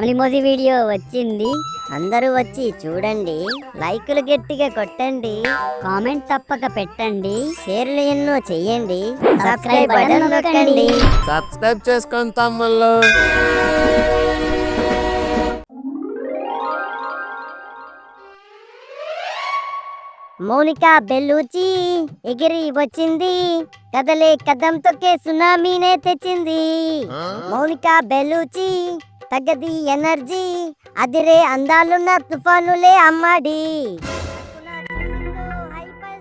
Family movie video వచ్చింది. అందరూ వచ్చి చూడండి, లైకులు గట్టిగా కొట్టండి, కామెంట్ తప్పక పెట్టండి, షేర్లు ఎన్నో చెయ్యండి, సబ్స్క్రైబ్ బటన్ నొక్కండి. సబ్స్క్రైబ్ చేసుకోండి తమ్ముళ్ళు. మౌనిక బెల్లూచి ఎగిరి వచ్చింది, కదలే కదం తొక్కే సునామీనే తెచ్చింది. మౌనిక బెల్లూచి తగ్గది ఎనర్జీ, అదిరే అందాలున్న తుఫానులే అమ్మాడి.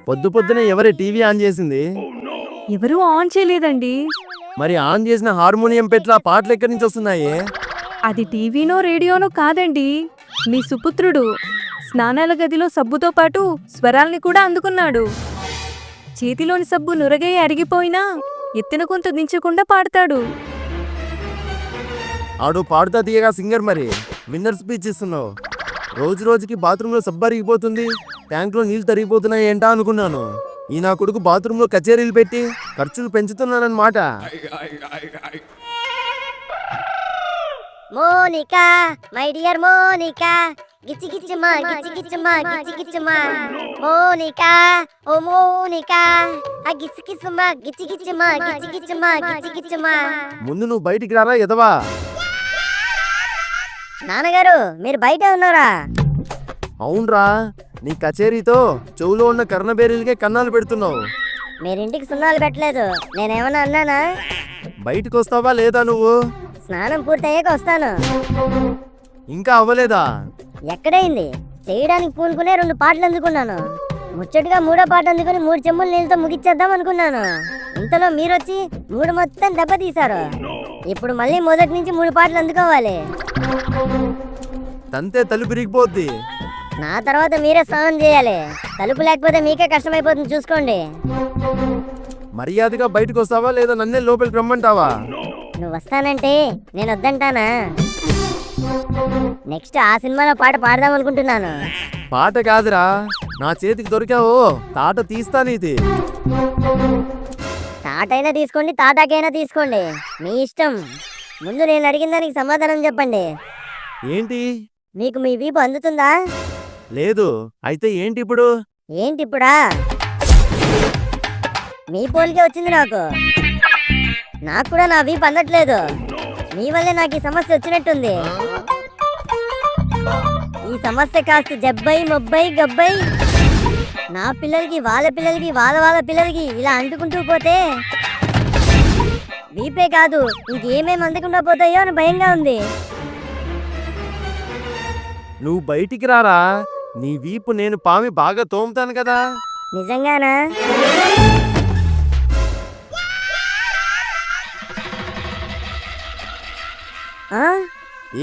పొద్దు పొద్దునే ఎవరి టీవీ ఆన్ చేసింది? ఎవరూ ఆన్ చేయలేదండి. మరి ఆన్ చేసిన హార్మోనియం పెట్ల పాటలు ఎక్కడి నుంచి వస్తున్నాయి? అది టీవీనో రేడియోనో కాదండి, మీ సుపుత్రుడు స్నానాల గదిలో సబ్బుతో పాటు స్వరాల్ని కూడా అందుకున్నాడు. చేతిలోని సబ్బు నురగై అరిగిపోయినా ఎత్తిన కొంత దించకుండా పాడతాడు. ఆడు పాడుతా తీయగా సింగర్, మరి విన్నర్ స్పీచ్ ఇస్తున్నావు. రోజు రోజుకి బాత్రూంలో సబ్బు అరిగిపోతుంది, ట్యాంక్లో నీళ్లు తరిగిపోతున్నాయి ఏంటా అనుకున్నాను. ఈ నా కొడుకు బాత్రూంలో కచేరీలు పెట్టి ఖర్చులు పెంచుతున్నానన్నమాట. మోనికా మై డియర్ మోనికా, గిచ్చి గిచ్చిమా గిచ్చి గిచ్చిమా గిచ్చి గిచ్చిమా. మోనికా ఓ మోనికా, ఆ గిచ్చి గిచ్చిమా గిచ్చి గిచ్చిమా గిచ్చి గిచ్చిమా గిచ్చి గిచ్చిమా. ముందు నువ్వు బయటికి రారా ఎదవా. నాన్నగారు మీరు బయట ఉన్నారా? అవునరా, నీ కచేరీతో చెవులో ఉన్న కర్ణబేరీలకే కన్నాలు పెడుతున్నావు. మీరింటికి సున్నాలు పెట్టలేదు, నేనేమన్నా అన్నానా? బయటకు వస్తావా లేదా నువ్వు? స్నానం పూర్తయ్యాక వస్తాను. ఇంకా అవ్వలేదా? ఎక్కడైంది? చేయడానికి పూనుకునే 2 పాటలు అందుకున్నాను. ముచ్చటగా 3వ పాట అందుకుని 3 చెంబులు నీళ్ళతో ముగిచ్చేద్దాం అనుకున్నాను. ఇంతలో మీరొచ్చి 3 మొత్తం దెబ్బతీశారు. ఇప్పుడు మళ్ళీ మొదటి నుంచి 3 పాటలు అందుకోవాలి. తంతే తలుపు విరిగిపోద్ది. నా తర్వాత మీరే స్నానం చేయాలి. తలుపు లేకపోతే మీకే కష్టమైపోతుంది, చూసుకోండి. మర్యాదగా బయటకు వస్తావా లేదా నన్నే లోపలికి రమ్మంటావా? నువ్వు వస్తానంటే నేను వద్దంటానా? నెక్స్ట్ ఆ సినిమాలో పాట పాడదాం అనుకుంటున్నాను. పాట కాదురా, నా చేతికి దొరికావు తాట తీస్తానీది. తాటైనా తీసుకోండి, తాటాకైనా తీసుకోండి, మీ ఇష్టం. ముందు నేను అడిగిన దానికి సమాధానం చెప్పండి. ఏంటి? మీకు మీ వీపు అందుతుందా? లేదు. అయితే ఏంటి ఇప్పుడు? ఏంటిప్పుడా? మీ పోలికే వచ్చింది నాకు. నాకు కూడా నా వీపు అందట్లేదు. మీ వల్లే నాకు ఈ సమస్య వచ్చినట్టుంది. ఈ సమస్య కాస్త జబ్బై మొబ్బై గబ్బై నా పిల్లలకి వాళ్ళ పిల్లలకి వాళ్ళ పిల్లలకి ఇలా అంటుకుంటూ పోతే వీపే కాదు ఇంకేమేమి అందకుండా పోతాయో అని భయంగా ఉంది. నువ్వు బయటికి రారా, నీ వీపు నేను పామి బాగా తోముతాను కదా. నిజంగానా?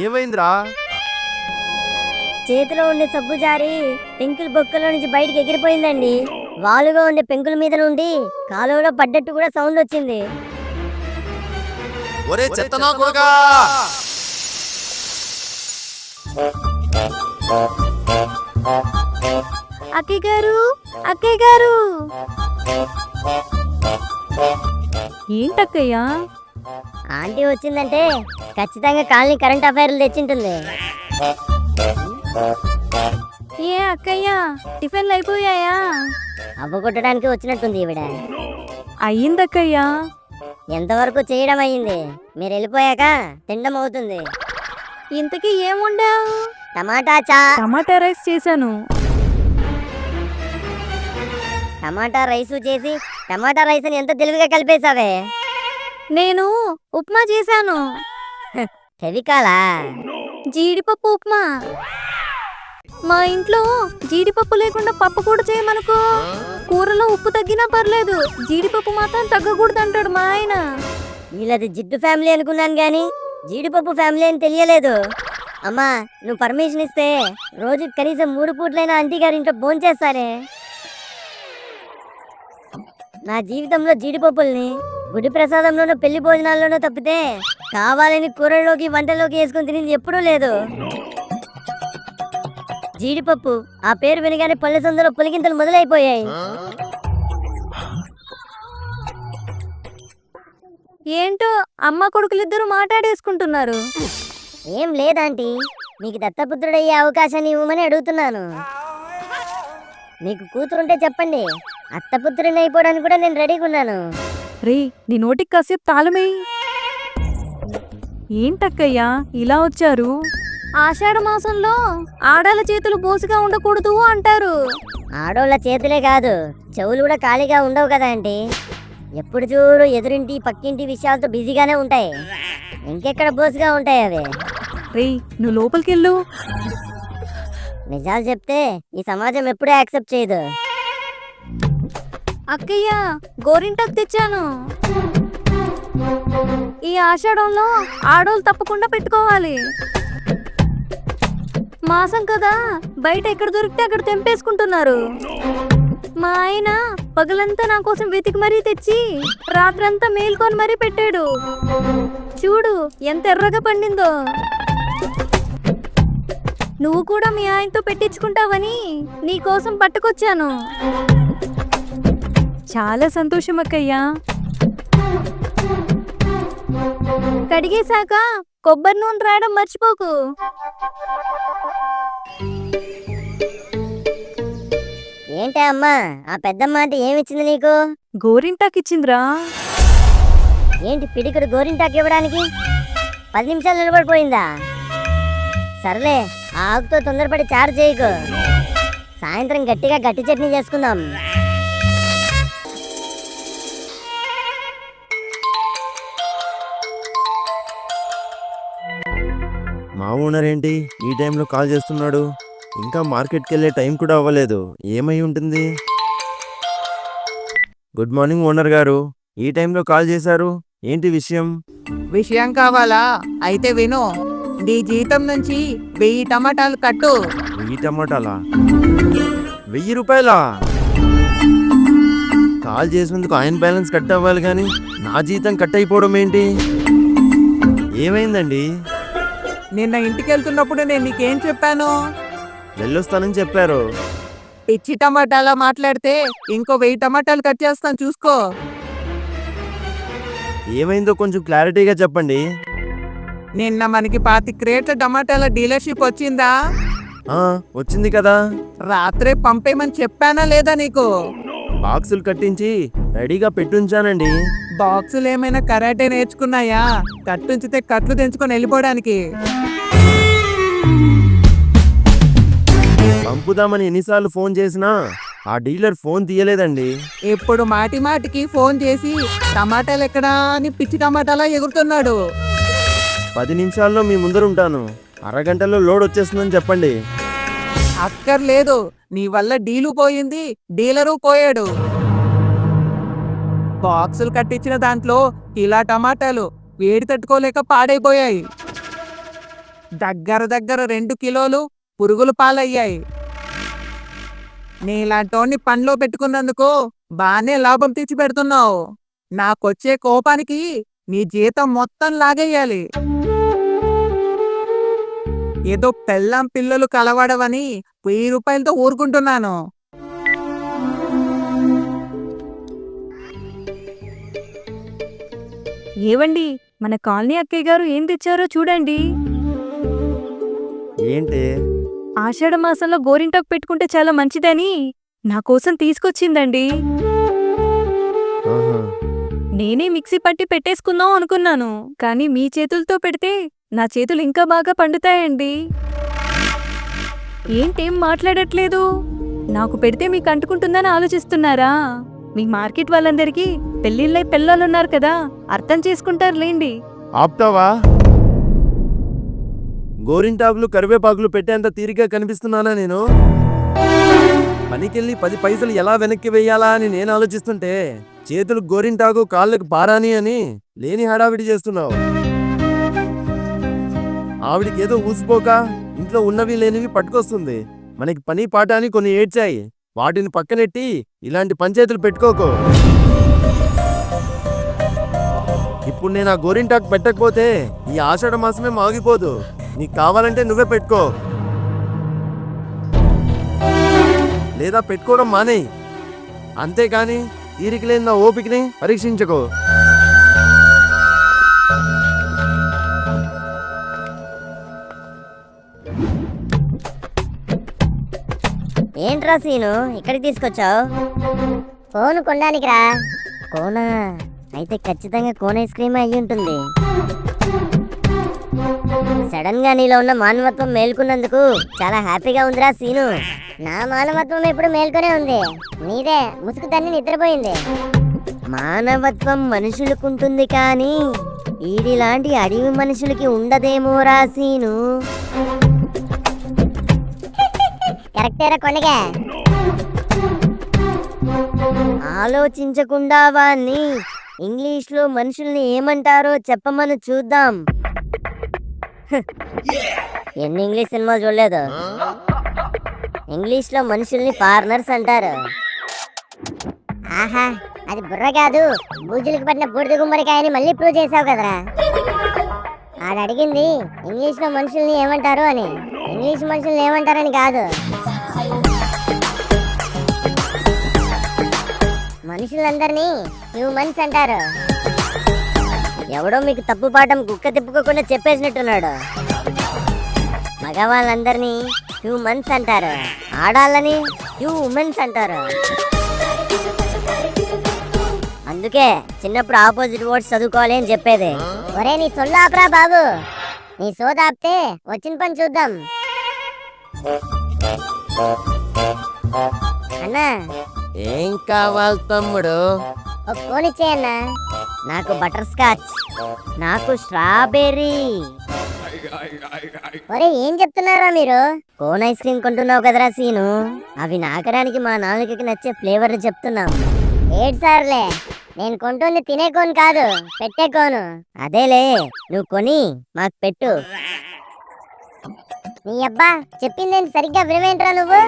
ఏమైందిరా? చేతిలో ఉండే సబ్బు జారి పెంకుల బొక్కలో నుంచి బయటికి ఎగిరిపోయిందండి. వాలుగా ఉండే పెంకుల మీద నుండి కాలువలో పడ్డట్టు కూడా సౌండ్ వచ్చింది. ఒరే చెత్తనా కొడుకా! అక్కయ్య గారు, అక్కయ్య గారు. ఏంటక్కయ్యా? ఆంటీ వచ్చిందంటే ఖచ్చితంగా కాలనీ కరెంట్ అఫైర్లు తెచ్చింటుంది. ఏ అక్కయ్యా, టిఫిన్లు అయిపోయాయా? అవ్వగొట్టడానికి వచ్చినట్టుంది ఈవిడ. అయ్యిందక్కయ్యా. ఎంతవరకు చేయడం అయ్యింది? మీరు వెళ్ళిపోయాక తినడం అవుతుంది. ఇంతకీ ఏం వండావు? టమాటా రైస్ చేశాను. టమాటా రైసు చేసి టమాటా రైస్ అని ఎంత తెలివిగా కలిపేశావే. నేను ఉప్మా చేశాను. చెవికాలా? జీడిపప్పు ఉప్మా. మా ఇంట్లో జీడిపప్పు లేకుండా పప్పు కూడా చేయమనుకో, కూరలో ఉప్పు తగ్గినా పర్లేదు, జీడిపప్పు మాత్రం తగ్గకూడదు అంటాడు మా ఆయన. వీళ్ళది జిడ్డు ఫ్యామిలీ అనుకున్నాను గాని జీడిపప్పు ఫ్యామిలీ అని తెలియలేదు. అమ్మా, నువ్వు పర్మిషన్ ఇస్తే రోజు కనీసం 3 పూట్లైనా ఆంటీ గారి ఇంట్లో భోంచేస్తానే. నా జీవితంలో జీడిపప్పుల్ని గుడి ప్రసాదంలోనూ పెళ్లి భోజనాల్లోనూ తప్పితే కావాలని కూరల్లోకి వంటలోకి వేసుకుని తినేది ఎప్పుడూ లేదు. జీడిపప్పు ఆ పేరు వినగానే పళ్ళ సందులో పులిగింతలు మొదలైపోయాయి. ఏంటో అమ్మ కొడుకులిద్దరూ మాట్లాడేసుకుంటున్నారు. ఏం లేదాంటీ, మీకు దత్తపుత్రుడయ్యే అవకాశాన్ని ఇవ్వమని అడుగుతున్నాను. మీకు కూతురుంటే చెప్పండి, అత్తపుత్రుని అయిపోవడానికి కూడా నేను రెడీగా ఉన్నాను. రే నీ నోటికి కాసేపు తాళమేయి. ఏంటక్కయ్యా ఇలా వచ్చారు? ఆషాఢ మాసంలో ఆడాల చేతులు బోసుగా ఉండకూడదు అంటారు. ఆడోళ్ళ చేతులే కాదు, చెవులు కూడా ఖాళీగా ఉండవు కదా ఆంటీ. ఎప్పుడు చూడు ఎదురింటి పక్కింటి విషయాలతో బిజీగానే ఉంటాయి. ఇంకెక్కడ బోసుగా ఉంటాయి అవి. రే నువ్వు లోపలికెళ్ళు. నిజాలు చెప్తే ఈ సమాజం ఎప్పుడూ యాక్సెప్ట్ చేయదు. అక్కయ్య గోరింటాకు తెచ్చాను. ఈ ఆషాఢంలో ఆడోళ్ళు తప్పకుండా పెట్టుకోవాలి. మాసం కదా, బయట ఎక్కడ దొరికితే అక్కడ తెంపేసుకుంటున్నారు. మా ఆయన పగలంతా నా కోసం వెతికి మరీ తెచ్చి రాత్రంతా మేల్కొని మరీ పెట్టాడు. చూడు ఎంత ఎర్రగా పండిందో. నువ్వు కూడా మీ ఆయనతో పెట్టించుకుంటావని నీ కోసం పట్టుకొచ్చాను. చాలా సంతోషం అక్కయ్యా. కడిగేశాక కొబ్బరి నూనె రాయడం మర్చిపోకు. ఏంటే అమ్మా, ఆ పెద్దమ్మ అంటే ఏమిచ్చింది నీకు? గోరింటాకిచ్చిందిరా. ఏంటి పిడికుడు గోరింటాకు ఇవ్వడానికి 10 నిమిషాలు నిలబడిపోయిందా? సర్లే, ఆ ఆకుతో తొందరపడి చారు చేయకు. సాయంత్రం గట్టిగా గట్టి చట్నీ చేసుకుందాం. మా ఓనర్ ఏంటి ఈ టైంలో కాల్ చేస్తున్నాడు? ఇంకా మార్కెట్కి వెళ్ళే టైం కూడా అవ్వలేదు. ఏమై ఉంటుంది? గుడ్ మార్నింగ్ ఓనర్ గారు, ఈ టైంలో కాల్ చేశారు, ఏంటి విషయం? విషయం కావాలా? అయితే విను. నీ జీతం నుంచి 1000 టమాటాలు కట్టు. 1000 టమాటాలా? 1000 రూపాయలా? కాల్ చేసినందుకు ఆయన బ్యాలెన్స్ కట్ అవ్వాలి కానీ నా జీతం కట్ అయిపోవడం ఏంటి? ఏమైందండి? నిన్న ఇంటికి వెళ్తున్నప్పుడు నేను నీకేం చెప్పాను? వెళ్ళొస్తానని చెప్పారు. పిచ్చి టమాటాలా మాట్లాడితే ఇంకో 1000 టమాటాలు కట్ చేస్తాను, చూసుకో. ఏమైందో కొంచెం క్లారిటీగా చెప్పండి. నిన్న మనకి 25 క్రేట్ల టమాటాల డీలర్షిప్ వచ్చిందా? వచ్చింది కదా. రాత్రే పంపేయమని చెప్పానా లేదా నీకు? బాక్సులు కట్టించి రెడీగా పెట్టుంచానండి. బాక్సులు ఏమైనా కరాటే నేర్చుకున్నాయా? కట్టుంచితే కట్లు తెంచుకొని వెళ్ళిపోవడానికి. పంపుదామని ఎన్నిసార్లు ఫోన్ చేసినా ఆ డీలర్ ఫోన్ తీయలేదండి. ఇప్పుడు మాటి మాటికి ఫోన్ చేసి టమాటాలు ఎక్కడా అని పిచ్చి టమాటాలా ఎగురుతున్నాడు. 10 నిమిషాల్లో మీ ముందర ఉంటాను. అరగంటలో లోడ్ వచ్చేస్తుందని చెప్పండి. అక్కర్లేదు, నీ వల్ల డీలు పోయింది, డీలరు పోయాడు. బాక్సులు కట్టించిన దాంట్లో ఇలా టమాటాలు వేడి తట్టుకోలేక పాడైపోయాయి. దగ్గర 2 కిలోలు పురుగులు పాలయ్యాయి. నీలాంటోని పనిలో పెట్టుకున్నందుకు బానే లాభం తెచ్చి పెడుతున్నావు. నాకొచ్చే కోపానికి నీ జీతం మొత్తం లాగేయాలి. ఏదో పెళ్ళాం పిల్లలు కలవడవని 1000 రూపాయలతో ఊరుకుంటున్నాను. ఏవండి, మన కాలనీ అక్కయ్య గారు ఏం తెచ్చారో చూడండి. ఏంటి? ఆషాఢ మాసంలో గోరింటాకు పెట్టుకుంటే చాలా మంచిదని నా కోసం తీసుకొచ్చిందండి. ఆహా. నేనే మిక్సీ పట్టి పెట్టేసుకుందాం అనుకున్నాను, కానీ మీ చేతులతో పెడితే నా చేతులు ఇంకా బాగా పండుతాయండి. ఏంటేం మాట్లాడట్లేదు? నాకు పెడితే మీకు అంటుకుంటుందని ఆలోచిస్తున్నారా? మీ మార్కెట్ వాళ్ళందరికీ పెళ్ళిళ్ళై పిల్లలున్నారు కదా, అర్థం చేసుకుంటారు లేండి. ఆప్తావా? గోరింటాకులు కరివేపాకులు పెట్టేంత తీరిగ్గా కనిపిస్తున్నానా నేను? పనికెళ్ళి 10 పైసలు ఎలా వెనక్కి వెయ్యాలా అని నేను ఆలోచిస్తుంటే చేతులకు గోరింటాకు కాళ్ళకు పారాని అని లేని హడావిడి చేస్తున్నావు. ఆవిడికేదో ఊసిపోక ఇంట్లో ఉన్నవి లేనివి పట్టుకొస్తుంది. మనకి పని పాట అని కొన్ని ఏడ్చాయి, వాటిని పక్కనెట్టి ఇలాంటి పంచాయతీలు పెట్టుకోకు. ఇప్పుడు నేను ఆ గోరింటాకు పెట్టకపోతే ఈ ఆషాఢ మాసమే మాగిపోదు. నీకు కావాలంటే నువ్వే పెట్టుకో, లేదా పెట్టుకోవడం మానేయి. అంతేకాని తీరిక లేని నా ఓపికని పరీక్షించుకో. ఏంట్రా సీను ఇక్కడికి తీసుకొచ్చావు? కోన్ కొనడానికి రా. కోనా? అయితే ఖచ్చితంగా కోన్ ఐస్ క్రీమ్ అయ్యి ఉంటుంది. సడన్ గా నీలో ఉన్న మానవత్వం మేల్కొన్నందుకు చాలా హ్యాపీగా ఉందిరా సీను. నా మానవత్వం ఎప్పుడు మేల్కొనే ఉంది, నీదే ముసుగు తన్ని నిద్రపోయింది. మానవత్వం మనుషులకుంటుంది కానీ ఈడిలాంటి అడవి మనుషులకి ఉండదేమో రా సీను. కరెక్టేరా కొండగా. ఆలోచించకుండా వాణ్ణి ఇంగ్లీష్లో మనుషుల్ని ఏమంటారో చెప్పమని చూద్దాం. ఎన్ని ఇంగ్లీష్ సినిమాలు చూడలేదు. ఇంగ్లీష్లో మనుషుల్ని ఫారినర్స్ అంటారు. ఆహా, అది బుర్ర కాదు, బూజులకు పట్టిన బూడిద గుమ్మడికాయని మళ్ళీ ప్రూవ్ చేసావు కదరా. ఆడ అడిగింది ఇంగ్లీష్లో మనుషుల్ని ఏమంటారు అని, ఇంగ్లీష్ మనుషుల్ని ఏమంటారని కాదు. మనుషులందరినీ హ్యూమన్స్ అంటారు. ఎవడో మీకు తప్పు పాఠం కుక్క తిప్పుకోకుండా చెప్పేసినట్టున్నాడు. మగవాళ్ళందరినీ హ్యూమన్స్ అంటారు, ఆడాళ్ళని హ్యూమన్స్ అంటారు. అందుకే చిన్నప్పుడు ఆపోజిట్ వర్డ్స్ చదువుకోవాలి అని చెప్పేది. ఒరే నీ సొల్లు ఆపరా బాబు, నీ సోద ఆపితే వచ్చిన పని చూద్దాం. అన్నా ఏం కావాలి తమ్ముడు? ఒక కోన్ ఇచ్చేయన్నా. నాకు బటర్ స్కాచ్, నాకు స్ట్రాబెర్రీ. ఒరే ఏం చెప్తున్నారా మీరు? కోన్ ఐస్ క్రీమ్ కొంటున్నావు కదరా సీను, అవి నాకడానికి మా నాలుకకి నచ్చే ఫ్లేవర్లు చెప్తున్నాం. ఏడు సార్లే, నేను కొంటుంది తినే కోన్ కాదు, పెట్టే కోను. అదేలే, నువ్వు కొని మాకు పెట్టు. నీ అబ్బా చెప్పిందేంటి సరిగ్గా వినవేంట్రా నువ్వు?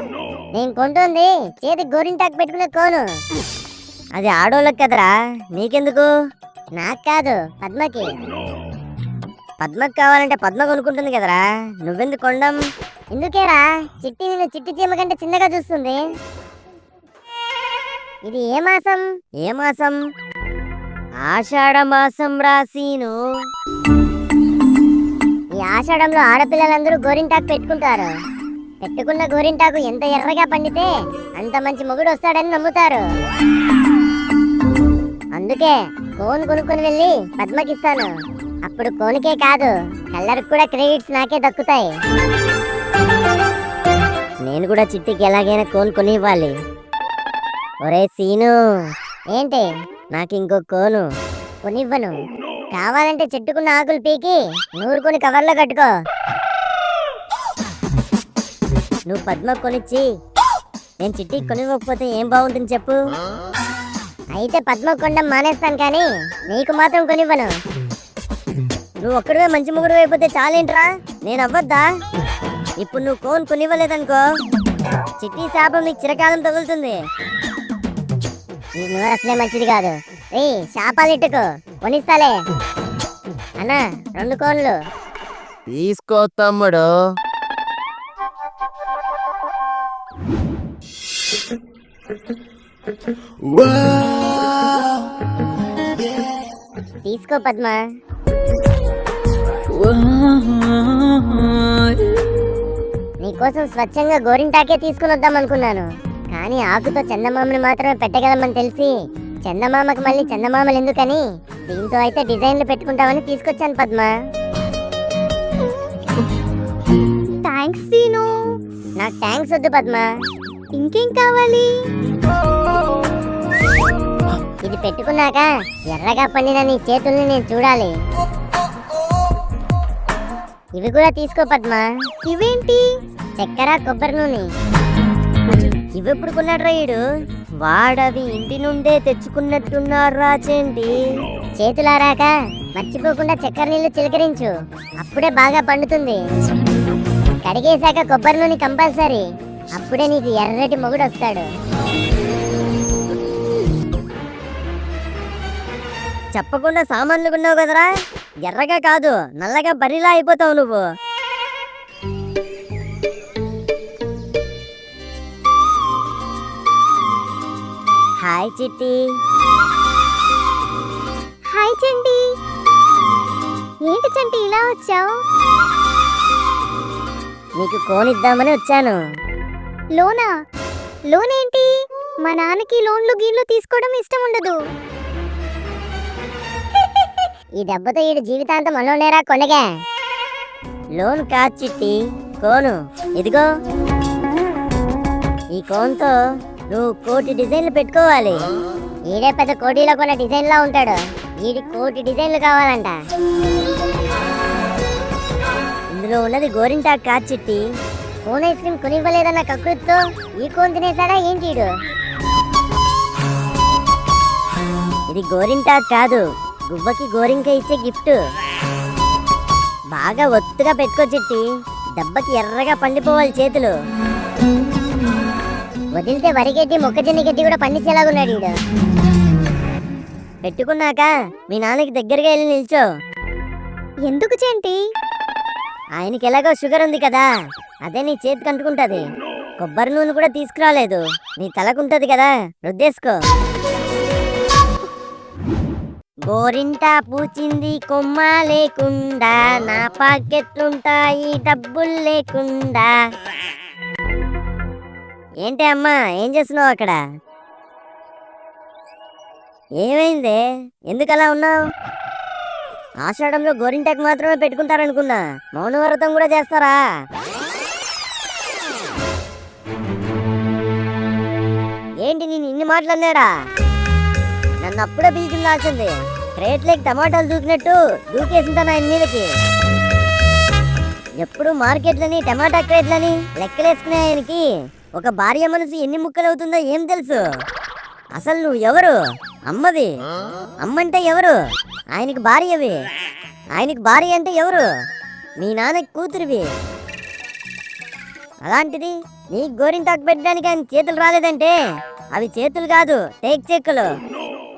నేను కొంటుంది చేతి గోరింటాకు పెట్టుకునే కోను. అది ఆడోళ్ళకి కదరా, నీకెందుకు? నాకు కాదు, పద్మకి. పద్మకి కావాలంటే పద్మ కొనుక్కుంటుంది కదరా, నువ్వెందుకు కొండం? ఎందుకేరా? చిట్టి నిన్ను చిట్టి చీమ కంటే చిన్నగా చూస్తుంది. ఇది ఏ మాసం? ఏ మాసం? ఆషాఢ మాసం రాసీను. ఈ ఆషాఢంలో ఆడపిల్లలందరూ గోరింటాకు పెట్టుకుంటారు. పెట్టుకున్న గోరింటాకు ఎంత ఎర్రగా పండితే అంత మంచి మొగుడు వస్తాడని నమ్ముతారు. అందుకే కోన్ కొనుక్కొని వెళ్ళి పద్మకిస్తాను. అప్పుడు కోనుకే కాదు, కలర్కి కూడా క్రెడిట్స్ నాకే దక్కుతాయి. నేను కూడా చిట్టికి ఎలాగైనా కోన్ కొని ఇవ్వాలి. ఒరే సీను, ఏంటి? నాకు ఇంకో కోను కొనివ్వను. కావాలంటే చెట్టుకున్న ఆకులు పీకి నూరుకొని కవర్లో కట్టుకో. నువ్వు పద్మ కొనిచ్చి నేను చిట్టికి కొనివ్వకపోతే ఏం బాగుంటుంది చెప్పు? అయితే పద్మ కొండం మానేస్తాను కానీ నీకు మాత్రం కొనివ్వను. నువ్వు ఒక్కడివే మంచి ముగ్గురు అయిపోతే చాలేంట్రా, నేను అవ్వద్దా? ఇప్పుడు నువ్వు కోన్ కొనివ్వలేదనుకో, చిట్టి శాపం నీకు చిరకాలం తగులుతుంది. నీ నోరు అసలే మంచిది కాదు. రే శాపాలు ఇట్టుకో, కొనిస్తాలే. అన్నా 2 కోన్లు తీసుకో తమ్ముడు. తీసుకో పద్మ. నీకోసం స్వచ్ఛంగా గోరింటాకే తీసుకుని వద్దాం అనుకున్నాను, కానీ ఆకుతో చందమామని మాత్రమే పెట్టగలమని తెలిసి చందమామకు మళ్ళీ చందమామలు ఎందుకని దీంతో అయితే డిజైన్లు పెట్టుకుంటామని తీసుకొచ్చాను పద్మ. థ్యాంక్స్ సీను. నాకు థ్యాంక్స్ వద్దు పద్మ, ఇంకేం కావాలి? ఇది పెట్టుకున్నాక ఎర్రగా పండిన నీ చేతుల్ని నేను చూడాలి. ఇవి కూడా తీసుకో పద్మ. ఇవేంటి? చక్కెర కొబ్బరి నూనె. ఇవెప్పుడు కొన్నాడు రాయుడు? వాడవి ఇంటి నుండే తెచ్చుకున్నట్టున్నారు రాచేంటి. చేతులారాక మర్చిపోకుండా చక్కెర నీళ్లు చిలకరించు, అప్పుడే బాగా పండుతుంది. కడిగేశాక కొబ్బరి నూనె కంపల్సరీ, అప్పుడే నీకు ఎర్రటి మొగుడు వస్తాడు. చెప్పకుండా సామాన్లు కొన్నావు కదరా, ఎర్రగా కాదు నల్లగా బరిలా అయిపోతావు నువ్వు. హాయ్ చిట్టి. హాయ్ చంటి. ఏంటి చంటి ఇలా వచ్చావు? నీకు కోనిద్దామని వచ్చాను. లోనా? లోన్ ఏంటి? మా నాన్నకి లోన్లు గీన్లు తీసుకోవడం ఇష్టం ఉండదు. ఈ దెబ్బతో ఈడు జీవితాంతం మనోనేరా కొనగా. లోన్ కాదు చిట్టి, కోను. ఇదిగో ఈ కోన్తో నువ్వు 1,00,00,000 డిజైన్లు పెట్టుకోవాలి. ఈడే పెద్ద కోటిలో కొన్న డిజైన్లా ఉంటాడు. వీడి 1,00,00,000 డిజైన్లు కావాలంట. ఇందులో ఉన్నది గోరింటాకు కాదు చిట్టి. కోన్ ఐస్ క్రీమ్ కొనివ్వలేదన్న కకృతితో ఈ కోన్ తినేసాడా ఏంటి ఈడు? ఇది గోరింటాకు కాదు, గువ్వకి గోరింక ఇచ్చే గిఫ్ట్. బాగా ఒత్తుగా పెట్టుకో చిట్టి, దెబ్బకి ఎర్రగా పండిపోవాలి చేతులు. వదిలితే వరిగడ్డి మొక్కజొన్న గడ్డి కూడా పండించేలాగున్నాడు ఈడు. పెట్టుకున్నాక మీ నాన్నకి దగ్గరగా వెళ్ళి నిల్చో. ఎందుకు చేంటి? ఆయనకి ఎలాగో షుగర్ ఉంది కదా, అదే నీ చేతికి అంటుకుంటది. కొబ్బరి నూనె కూడా తీసుకురాలేదు, నీ తలకుంటది కదా, రుద్దేసుకో. గోరింటా పూచింది కొమ్మ లేకుండా, నా పాకెట్లుంటాయి డబ్బులు లేకుండా. ఏంటి అమ్మా, ఏం చేస్తున్నావు అక్కడ? ఏమైందే, ఎందుకలా ఉన్నావు? ఆషాఢంలో గోరింటాకు మాత్రమే పెట్టుకుంటారనుకున్నా, మౌనవ్రతం కూడా చేస్తారా? ఏంటి నేను ఇన్ని మాట్లాడినాడా? నన్ను అప్పుడే పిలిచిందాల్సింది. క్రేట్లేకి టమాటాలు దూకినట్టు దూకేసింటాను ఆయన మీదకి. ఎప్పుడు మార్కెట్లని టమాటా క్రేట్లని లెక్కలేసుకునే ఆయనకి ఒక భార్య మనసు ఎన్ని ముక్కలవుతుందో ఏం తెలుసు? అసలు నువ్వు ఎవరు? అమ్మవి. అమ్మంటే ఎవరు? ఆయనకి భార్యవి. ఆయనకి భార్య అంటే ఎవరు? మీ నాన్నకి కూతురివి. అలాంటిది నీ గోరింటాకు పెట్టడానికి ఆయన చేతులు రాలేదంటే అవి చేతులు కాదు, టేక్ చెక్కులు.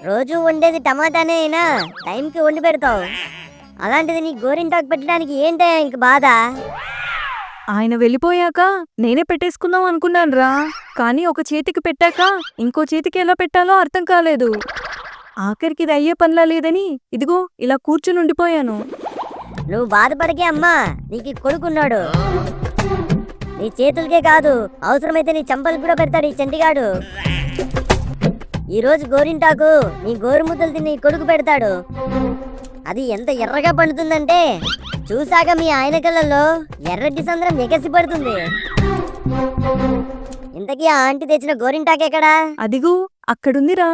రోజు వండేది టమాటానే అయినా టైంకి వండి పెడతావు. అలాంటిది నీ గోరింటాకు పెట్టడానికి ఏంటి ఆయనకి బాధ? ఆయన వెళ్ళిపోయాక నేనే పెట్టేసుకుందాం అనుకున్నానురా, కానీ ఒక చేతికి పెట్టాక ఇంకో చేతికి ఎలా పెట్టాలో అర్థం కాలేదు. ఆఖరికి ఇది అయ్యే పనిలా లేదని ఇదిగో ఇలా కూర్చుని ఉండిపోయాను. నువ్వు బాధపడకే అమ్మా, నీకు కొడుకున్నాడు. నీ చేతులకే కాదు, అవసరమైతే నీ చంపలు కూడా పెడతాడు ఈ చంటిగాడు. ఈరోజు గోరింటాకు నీ గోరుముద్దలు తిని నీ కొడుకు పెడతాడు. అది ఎంత ఎర్రగా పండుతుందంటే చూసాక మీ ఆయన కళ్ళల్లో ఎర్రటి సంద్రం ఎగసి పడుతుంది. ఇంతకీ ఆ ఆంటీ తెచ్చిన గోరింటాకెక్కడా? అదిగో అక్కడుందిరా.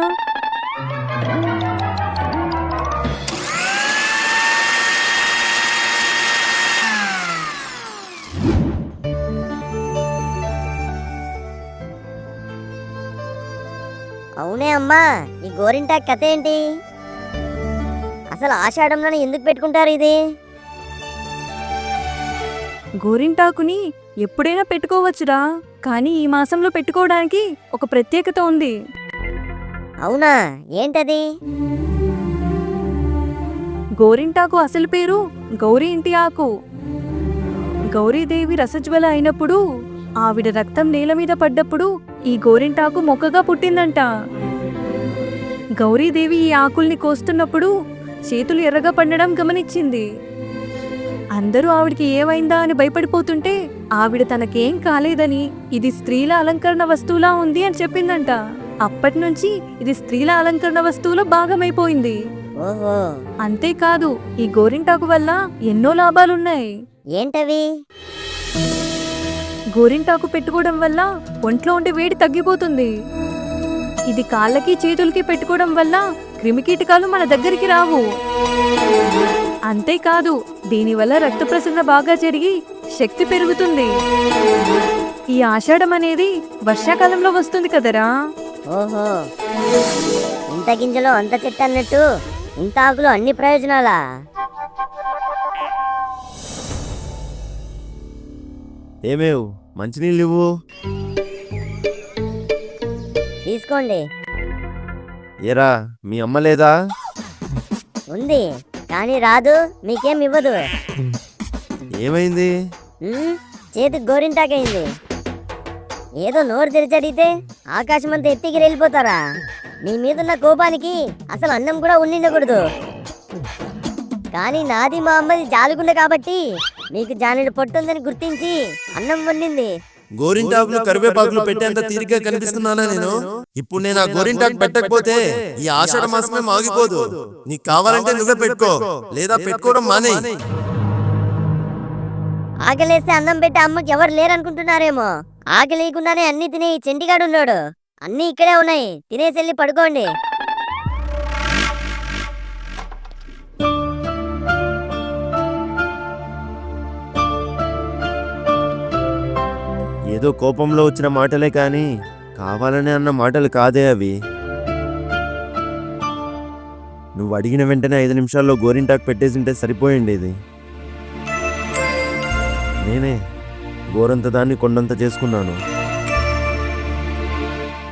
అవునే అమ్మా, ఈ గోరింటాకు కథ ఏంటి? అసలు ఆషాఢంలోనే ఎందుకు పెట్టుకుంటారు ఇది? గోరింటాకుని ఎప్పుడైనా పెట్టుకోవచ్చురా, కానీ ఈ మాసంలో పెట్టుకోవడానికి ఒక ప్రత్యేకత ఉంది. అవునా, ఏంటది? గోరింటాకు అసలు పేరు గౌరీ ఇంటి ఆకు. గౌరీదేవి రసజ్వల అయినప్పుడు ఆవిడ రక్తం నేల మీద పడ్డప్పుడు ఈ గోరింటాకు మొక్కగా పుట్టిందంట. గౌరీదేవి ఈ ఆకుల్ని కోస్తున్నప్పుడు చేతులు ఎర్రగా పండడం గమనించింది. అందరూ ఆవిడికి ఏమైందా అని భయపడిపోతుంటే ఆవిడ తనకేం కాలేదని ఇది స్త్రీల అలంకరణ వస్తువులా ఉంది అని చెప్పిందంట. అప్పటి నుంచి ఇది స్త్రీల అలంకరణ వస్తువులో భాగమైపోయింది. ఓహో, అంతేకాదు ఈ గోరింటాకు వల్ల ఎన్నో లాభాలున్నాయి. ఏంటవి? గోరింటాకు పెట్టుకోవడం వల్ల ఒంట్లో ఉండే వేడి తగ్గిపోతుంది. ఇది కాళ్ళకి చేతులకి పెట్టుకోవడం వల్ల క్రిమికీటకాలు మన దగ్గరికి రావు. అంతేకాదు దీనివల్ల రక్త ప్రసరణ బాగా జరిగి శక్తి పెరుగుతుంది. ఈ ఆషాఢం అనేది వర్షాకాలంలో వస్తుంది కదరా. ఓహో, ఇంత గింజలో అంత చెట్టు అన్నట్టు ఇంత ఆకులు అన్ని ప్రయోజనాలా? ఏమేవ్, మంచినీళ్ళు ఇవ్వు. తీసుకోండి. ఏరా, మీ అమ్మ లేదా? ఉంది, కానీ రాదు, మీకేం ఇవ్వదు. ఏమైంది? చేతికి గోరింటాకైంది. ఏదో నోరు తెరిచి అడిగితే ఆకాశం అంతా ఎత్తికి వెళ్ళిపోతారా? మీ మీదున్న కోపానికి అసలు అన్నం కూడా ఉండిండకూడదు. కానీ నాది మా అమ్మది జాలుగుండ కాబట్టి మీకు జానుడు పొట్టుందని గుర్తించి అన్నం వండింది. గోరింటాకులు కరివేపాకులు పెట్టేంత తీరిగ్గా కనిపిస్తున్నానా నేను? ఇప్పుడు నేను ఆ గోరింటాకు పెట్టకపోతే ఈ ఆషాఢ మాసమే ఆగిపోదు. నీకు కావాలంటే నువ్వే పెట్టుకో, లేదా పెట్టుకోవడం మానే. ఆకలేస్తే అన్నం పెట్టి అమ్మకి ఎవరు లేరనుకుంటున్నారేమో. ఆకలేయకుండానే అన్ని తినే ఈ చెంటిగాడు ఉన్నాడు. అన్నీ ఇక్కడే ఉన్నాయి, తినేసి వెళ్ళి పడుకోండి. ఏదో కోపంలో వచ్చిన మాటలే కానీ కావాలనే అన్న మాటలు కాదే అవి. నువ్వు అడిగిన వెంటనే 5 నిమిషాల్లో గోరింటాకు పెట్టేసింటే సరిపోయిండేది. నేనే గోరంత దాన్ని కొండంత చేసుకున్నాను.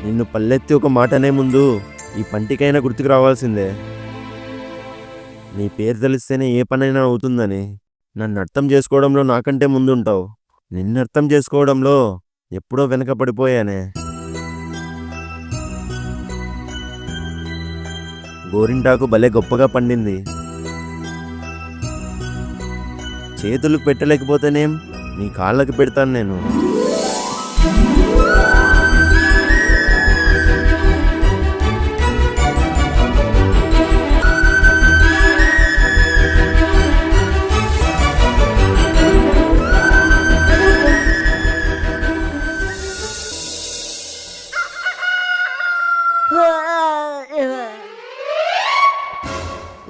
నిన్ను పల్లెత్తి ఒక మాట అనే ముందు ఈ పంటికైనా గుర్తుకు రావాల్సిందే. నీ పేరు తెలిస్తేనే ఏ పనైనా అవుతుందని నన్ను అర్థం చేసుకోవడంలో నాకంటే ముందుంటావు. నిన్ను అర్థం చేసుకోవడంలో ఎప్పుడో వెనకపడిపోయానే. గోరింటాకు భలే గొప్పగా పండింది. చేతులకు పెట్టలేకపోతేనేం నీ కాళ్ళకి పెడతాను నేను.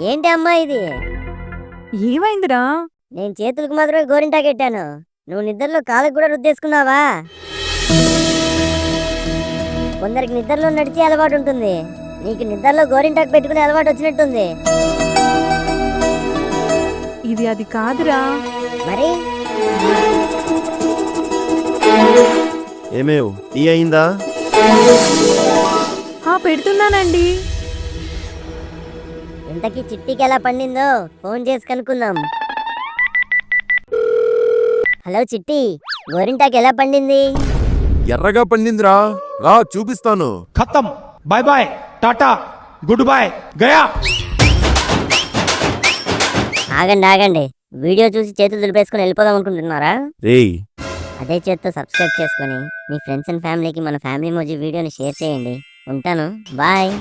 ఏంటి అమ్మా ఇది? ఏమైందిరా? నేను చేతులకు మాత్రమే గోరింటాకెట్టాను, నువ్వు నిద్రలో కాళ్ళకు కూడా రుద్దేసుకున్నావా? కొందరికి నిద్రలో నడిచే అలవాటు ఉంటుంది, నీకు నిద్రలో గోరింటాకు పెట్టుకునే అలవాటు వచ్చినట్టుంది. ఇది అది కాదురా. మరి ఏమేవ్ టీ అయిందా? పెడుతున్నానండి. ఇంతకీ చిట్టికి ఎలా పండిందో ఫోన్ చేసి కనుక్కుందాం. హలో చిట్టి, గోరింటాకు ఎలా పండింది? ఎర్రగా పండిందిరా, రా చూపిస్తాను. खत्म, bye bye, tata, goodbye, गया। ఆగండి ఆగండి, వీడియో చూసి చేతులు దులిపేసుకుని వెళ్ళిపోదాం అనుకుంటున్నారా? రేయ్, అదే చేత్తో సబ్స్క్రైబ్ చేసుకొని మీ ఫ్రెండ్స్ అండ్ ఫ్యామిలీకి మన ఫ్యామిలీ మోజీ వీడియోని షేర్ చేయండి. ఉంటాను, బాయ్.